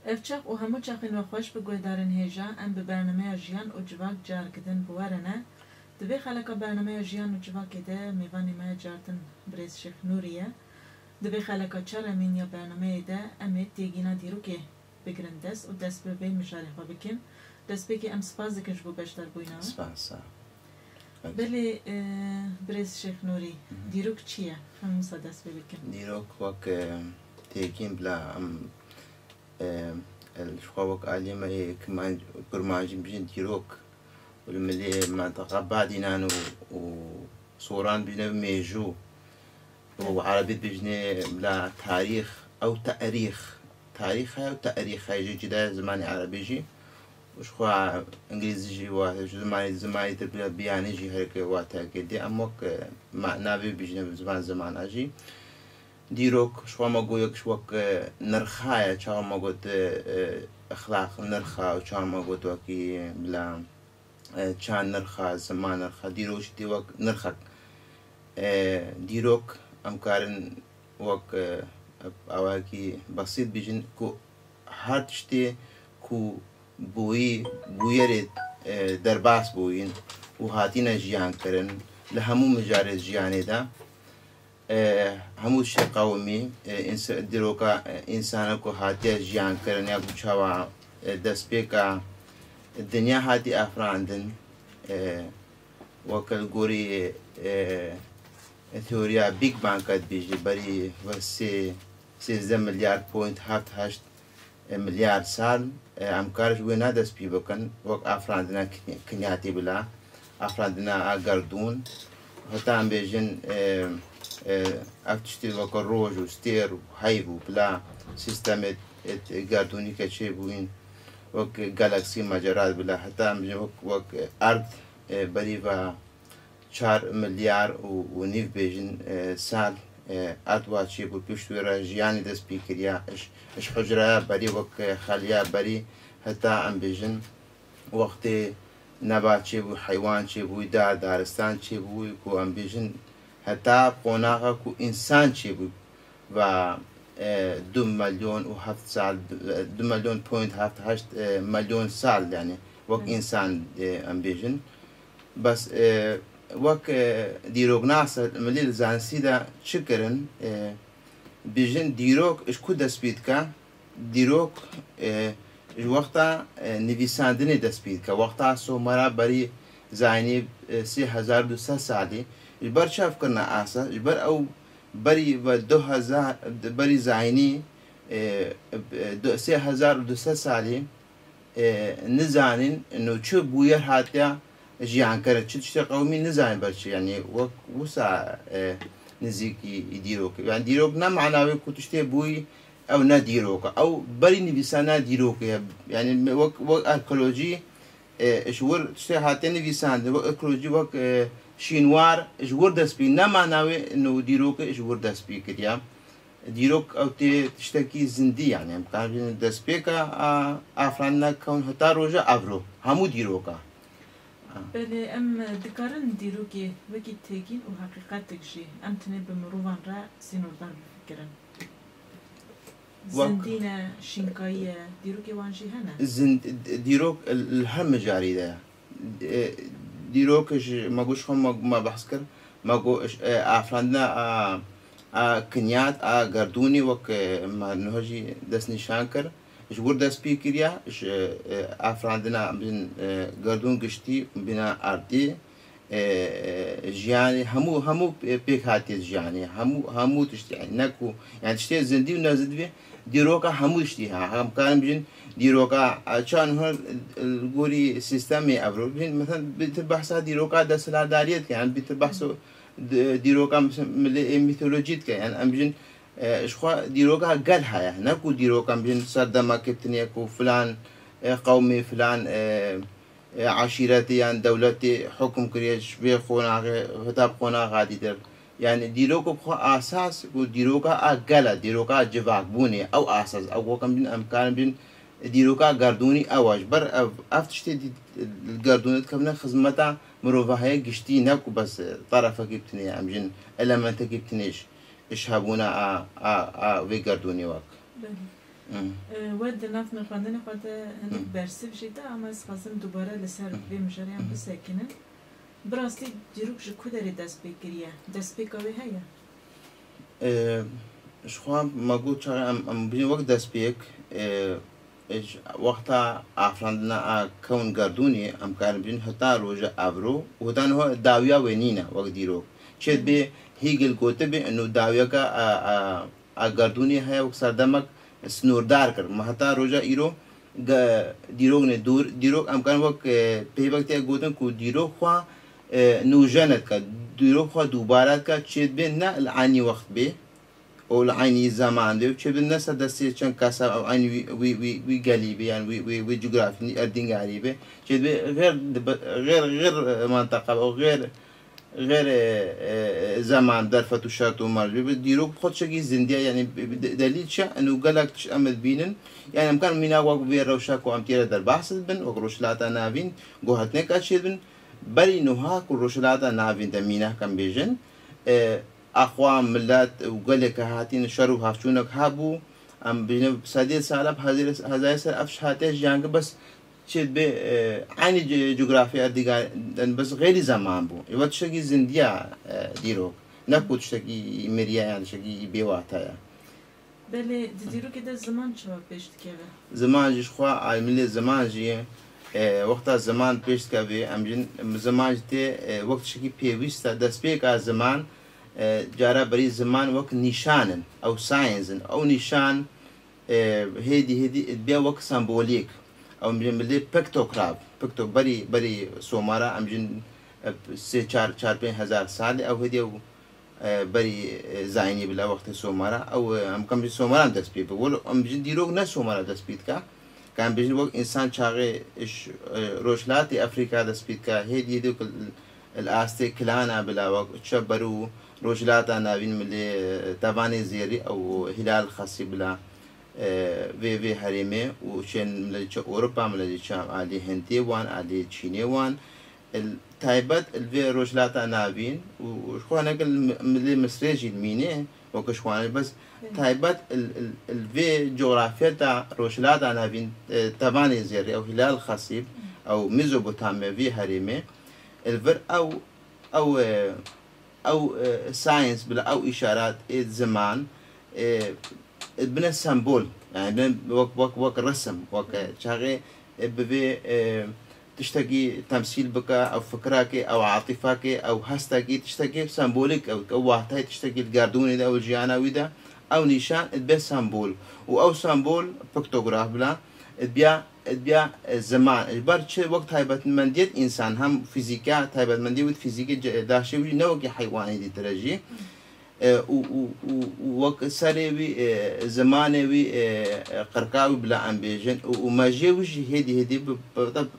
افچاق و همو چاقین و خوش به گوهدارن هیجا ام به برنامه جیان و جواک جار کدن بوارنه دبی خلقا برنامه جیان و جواک ده میوانی ما جارتن بریز شیخ نوریه دبی خلقا چار امین یا برنامه ده امید تیگینا دیرو که بگرن دست و دست به بین مشارخ و بکن دست بکی ام سپاس دکش بو بشتر بوینا سپاس بله بریز شیخ نوری دیروک چیه؟ همون دست بکن دیروک وک تیگین بلا ام الشخوك علي ما كمان برماجي بجن ديروك والملي منطقة بعدين وصوران بجن ميجو وعربي بجن بلا تاريخ أو تاريخها وتاريخها يجي جدا زمان عربي جي وشخوا إنجليزي جي واحد زماني تبلا بياني جي هيك واحد كده أمك نابي بجن زمان أجي دیروک شما ما گویک شوک نرخای چهار ما گوت اخلاق نرخا و چهار ما گوت وکی بلا چند نرخا زمان نرخا دیروش دیوک نرخک دیروک امکارن وک اواکی بسیط بیشن کو هر تشتی کو بویرد درباس بوین و هاتینا جیان کرن لهمو مجارد جیانه دا همو شيء قومي دروكا إنسانك وهاتي جيان كرن يا بوشوا دسبيكا الدنيا هاتي أفراندن وكل جوري ثوريا بيج بانكات بيجي بري وسي 13 مليار بوينت هشت مليار سال أمكارش وين دسبي بكن وك أفراندنا كنياتي بلا أفراندنا أقردون حتى عم بيجن افتشتي وكا روج وستير وهايب وبلا سيستم قاردوني كشي بوين وك جالاكسي مجرات بلا حتى وك أرض بريفا 4 مليار ونيف بيجن سال أرض واتشي بو بيشتورا جياني دس بيكريا إش حجرة بري وك خاليا بري حتى عم بيجن وقت نبات شي بو حيوان شي بو دارستان شي بو كو عم بيجن حتى قناعة كو إنسان شيء و 2 مليون و 7 سال 2 مليون بوينت 7 مليون سال يعني وك إنسان أم بيجن بس وك ديروك ناس مليل زانسي دا شكرن بيجن ديروك إش كو دسبيتكا ديروك وقتا نویساندنی دسپید که وقتا سومرا بری زاینی 3200 سالی جبر شاف كنا آسا جبر أو بري و 2000 بري زايني 3200 سالي نزانين إنه شو بوير هاتيا جيان كرت شو قومي نزان برشي يعني وسع نزيكي يديروك يعني ديروك نم عناوي كتشتي بوي أو نديروك أو بري نبيسانا ديروك يعني وق أركولوجي شور تشتي هاتين نبيسان وق أركولوجي وق شينوار جور دسبي نما ناوي إنه ديروك جور دسبي كديا ديروك أو تشتكي زندي يعني كان دسبيكا أفراننا كون هتا روجا أفرو همو ديروكا بله أم دكارن ديروكي وكي تيجين وحقيقات تكشي أم تني بمروان را سينور دار بفكرن زندينا شينكاية ديروكي وانشي هنا ديروك الهم جاري ده ديروكش ما قوش هم ما بحث كر ما قوش أفرادنا كنيات قردوني وك ما نهجي دس نشان كر إيش ورد سبيكريا إيش أفرادنا بين قردون قشتي بنا أرضي جياني همو بيك هاتي جياني همو تشتي يعني نكو يعني تشتي زندي ونازد به ديروكا همو تشتيها هم كان بين ديروكا عشان هو الجوري سيستمي أبرو مثلا بتبحث ديروكا دسلا داريت يعني بتبحثوا ديروكا ميثولوجيت يعني أمجن إشخوا ديروكا قالها يعني نكو ديروكا أمجن صدما كتني أكو فلان قومي فلان عشيرتي يعني دولتي حكم كريش بيخونا هتاب خونا غادي در يعني ديروكا بخوا أساس وديروكا قالة ديروكا جواك بوني أو أساس أو كم بين أمكان بين ديروكا قردوني أواج بر أفتشتي القردونات كمنا خدمتها مروفها قشتي ناكو بس طرفة جبتني أمجن إلا ما أنت جبتنيش إيش هابونا في قردوني واك ود ناف من خواندن خود هندک برسیف جیده اما از خواستم دوباره لسر بی مجریان بسکنن براستی دیروک جو کدری دست بگیریه دست بگاوی هیا شخوام مگو چرا ام بین وقت دست بیک وقتا افراندنا کون گردونی ام کار بین حتی روزه ابرو و دان هو داویا ونینا وقت دیروک چه به هیگل گوته به انو داویا کا گردونی ہے و سردمک سنوردار کر مهتا روزا ایرو دیروگ نه دور دیروگ امکان وقت پی وقتی گوتن کو دیروگ خوا نوجنت کا دیروگ خوا دوباره کا چید به نه العینی وقت به او العینی زمان به چید به نه سدستی چند کاسا او عینی وی گلیبه یعنی وی جغرافی اردینگ عریبه چید به غیر منطقه او غیر زمان در فتو شرط و مرجع دیروگ خودشگی زندیه یعنی دلیل چه انو گلکش آمد بینن یعنی امکان مینا واقع وی روشا کو امتیار در بحث بن و روشلاتا ناوین گوهت نکاشید بن بری نوها کو روشلاتا ناوین دمینا کم بیجن اخوان ملت و گلک هاتین شرو هفچونک هابو ام بین سادی سالب هزار سال افش هاته جنگ بس چید به عینی جغرافی اردیگار بس غیری زمان بو یوت شگی زندیه دیروگ نکوت شگی مریا یعنی شگی بیواتایا بله دیرو که ده زمان چه پیشت که زمان جیش خوا عملی زمان جیه وقتا زمان پیشت که امجن زمان جته وقت شگی پیوست دست پیک از زمان جارا بری زمان وقت نشانن او ساینسن او نشان هدی بیا وقت سمبولیک او مجموعه پکتو بری سومارا امجن 3-4-5 سال او هدیه بری زاینی بلا وقت سومارا او ام کم سومارا دست بید بقول امجن دیروگ نه سومارا دست بید که کام بجن وقت انسان چاقه روشلات افریقا دست بید که هدیه دو الاسته کلانا بلا وقت چبرو روشلات ناوین ملی تبانی زیری او هلال خاصی بلا وی هریمه و چن ملچ اروپا ملچ علی هندی وان علی چینی وان تایبت الوی روشلاتا ناوین و شخوانه کل ملی مصریجی المینه و کشخوانه بس تایبت الوی جغرافیا تا روشلاتا ناوین تبانی زیری او هلال خاصیب او ميزوبوتاميا وی هریمه الور او ساينس بلا او اشارات زمان بنا سمبول يعني وك رسم وك شاغي ببي تشتكي تمثيل بك او فكراك او عاطفاك او هستاكي تشتكي سمبوليك او واحد تشتكي الجاردوني ده او الجياناوي ده او نيشان تبي سمبول او سمبول بكتوغراف بلا تبيا زمان برش وقت هايبت منديت انسان هم فيزيكا هايبت منديت فيزيكا داشي نوكي حيواني دي ترجي وك سريوي زمانوي قرقاوي بلا امبيجن وما جيوش هدي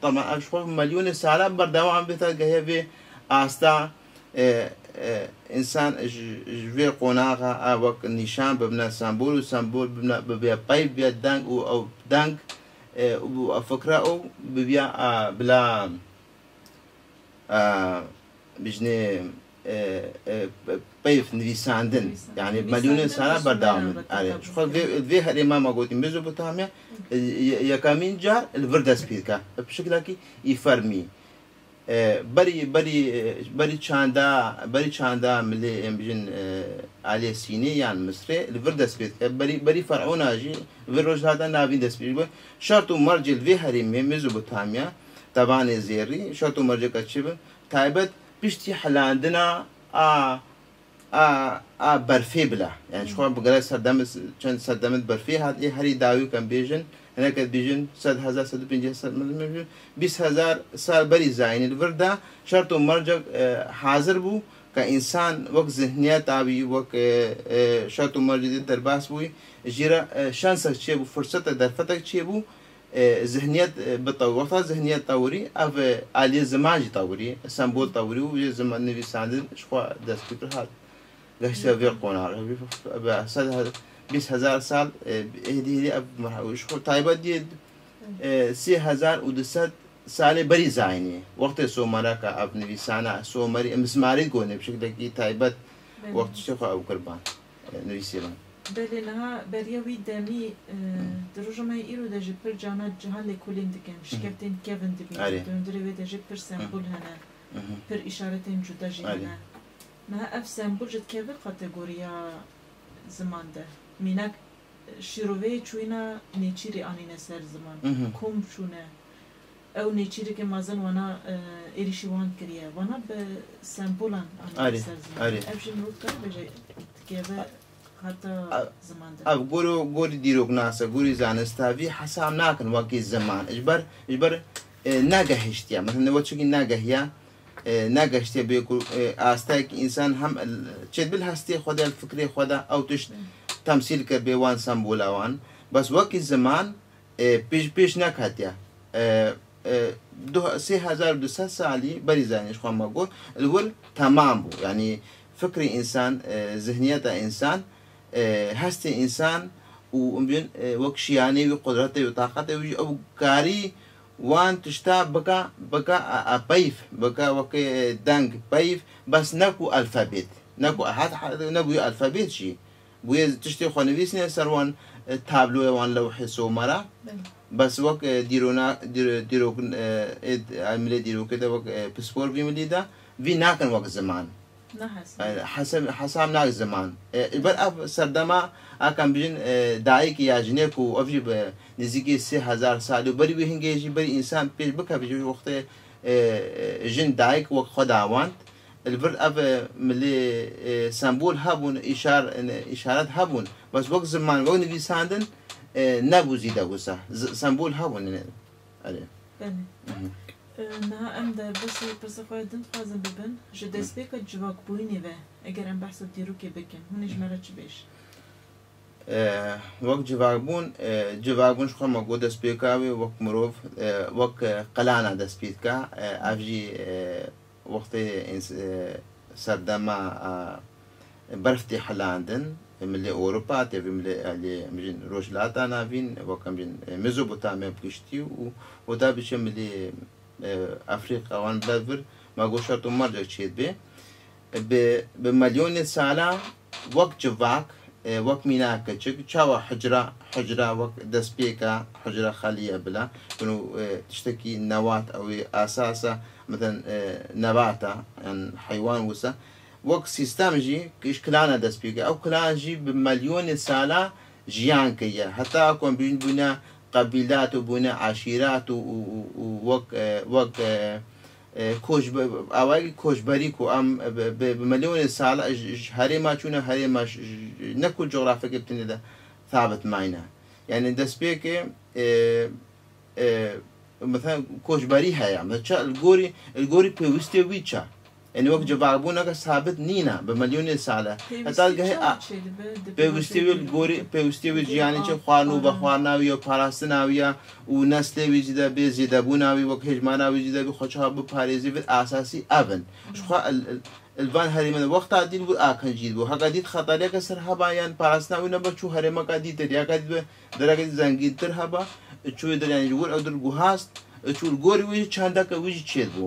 طبعا اشوف مليون ساعه برداو عم بتلقى هي استا انسان جوي قناغا وك نيشان ببنا سامبول وسامبول ببنا ببيا باي بيا دانك او دانك وفكره او ببيا بلا بجني بيف نویساندن يعني مليون سنة بردام عليه شو في هالإمام أقول ميزوبوتاميا يكامين جار الفردس بيتكا بشكل كي يفرمي بري چاندا ملي بجن عليه سيني يعني مصري الفردس بيتكا بري فرعون أجي الفروج هذا نابين دس بيتكا شرط مرجل في هالإمام ميزوبوتاميا طبعا زيري شرط مرجل كتشبه تايبت بيشتي حلاندنا برفي بلا يعني شو بقول سردمت برفي هاد هري داوي كان بيجن هناك بيجن 1,000 20,000 سال بري زاين الفردا شرط مرجع حاضر بو كإنسان وقت ذهنيات أبي وقت شرط مرجع درباس بوي جيرا شانسك شيء فرصة درفتك شيء بو ذهنيات بتطور وقتها ذهنيات تطوري أو على زمان تطوري سامبول تطوري وزمان نويساندن شو دست بيتر هاد ليش في قناع بس 20,000 سال هدي أب مرحبا شو تايبة دي 3,200 سال بري زايني وقت سومرا كأب نويسانا سومري مسماري قوني بشكل كي تايبة وقت شو أو قربان نويسيران بله نها بریوی دمی دروج ما ایرو دژ پر جانا جهان لکولین دکن شکفتین کیون دبی دون دروی دژ پر سمبول هنه پر اشارتین جدا جهنه نه اف سمبول جد کیون کاتگوریا زمان ده مینک شیروی چوینا نیچیری آنینه سر زمان کم چونه او نیچیری که مازن وانا ایریشی وان کریه وانا به سمبولان آنینه سر زمان اف جن رود کار بجه کیون حتی زمان ده اب گوری دیروگ ناسه گوری زانستاوی حسام ناکن واقعی زمان اجبر نگهشتیا مثلا وقتی که نگهشتیا بیکو آستای که انسان هم چه بل هستی خدا الفکری خدا او تشت تمثیل که بیوان سمبولوان بس وقتی زمان پیش نکاتیا 3200 سالی بری زانش خواهم اقول الول تمام بو يعني فكر انسان ذهنية انسان هست انسان ومبين وكشياني وقدرته وطاقته او كاري وان تشتا بقى بايف بقى وك دانك بايف بس نكو الفابيت نكو حتى نكو الفابيت شي بوي تشتي خونويسني سروان تابلو وان لوح سومرا بس وك ديرو عملي ديرو كده وك بسبور بيملي ده في ناكن وقت زمان حسب ناك زمان بر سردما اكم بين دايك يا جنيكو افجي نزيكي 3000 سال بري بهنجي بري انسان بيش بكا بيجي وقت جن دايك وقت خداوان البر اب ملي سمبول هابون اشارات هابون بس وقت زمان وقت نبي ساندن نبو زيدا وسا سمبول هابون عليه نه ام در بس خواهد دند خوازم ببن جو دست بیکا جواک بوینی و اگر ام بحث دیرو که بکن هونش مرا چی بیش وقت جواک بون شخواه ما گو دست بیکاوی وقت مروف وقت قلانا دست بیکا افجی وقت سردما برفتی حلاندن ملي اوروبا تبي ملي مجن روشلاتا نافين وكم جن ميزوبوتاميا بكشتي ودا بيش ملي افريقيا وان بلادفر ما قوشت مرجع تشيد بمليون سالة وقت جواك وقت ميناك تشاوا حجرة وقت دسبيكا حجرة خالية بلا كانوا تشتكي نواة او اساسا مثلا نباتة يعني حيوان وسا وقت سيستم جي كيش كلانا دسبيكا او كلان جي بمليون سالة جيان كيا حتى اكون بنا قبيلات وبنا عشيرات وق كوش أواجي كوش بريكو أم بمليون سالة هري ما شونا هري ما نكو جغرافيا كبتني ده ثابت معنا يعني دسبيك مثلا كوش بري هيا مثلا الجوري بيوستي ويتشا يعني وقت جوابونا كثابت نينا بمليون سالة حتى الجه بيوستي جياني شو خوانو بخواناوي وبارستناوي ونسل ويجدا بزيدابوناوي وكهجماناوي ويجدا بخشها بباريزي بالأساسي أبن شو الفان هري من وقت عديل بأكن جيد بو هقديت خطالي كسر هبا يعني بارستناوي نبى شو هري ما قديت دريا قديت درجة زنجيد تر هبا شو دريا يعني جور أو در جهاز شو الجوري ويجي چندك ويجي چيد بو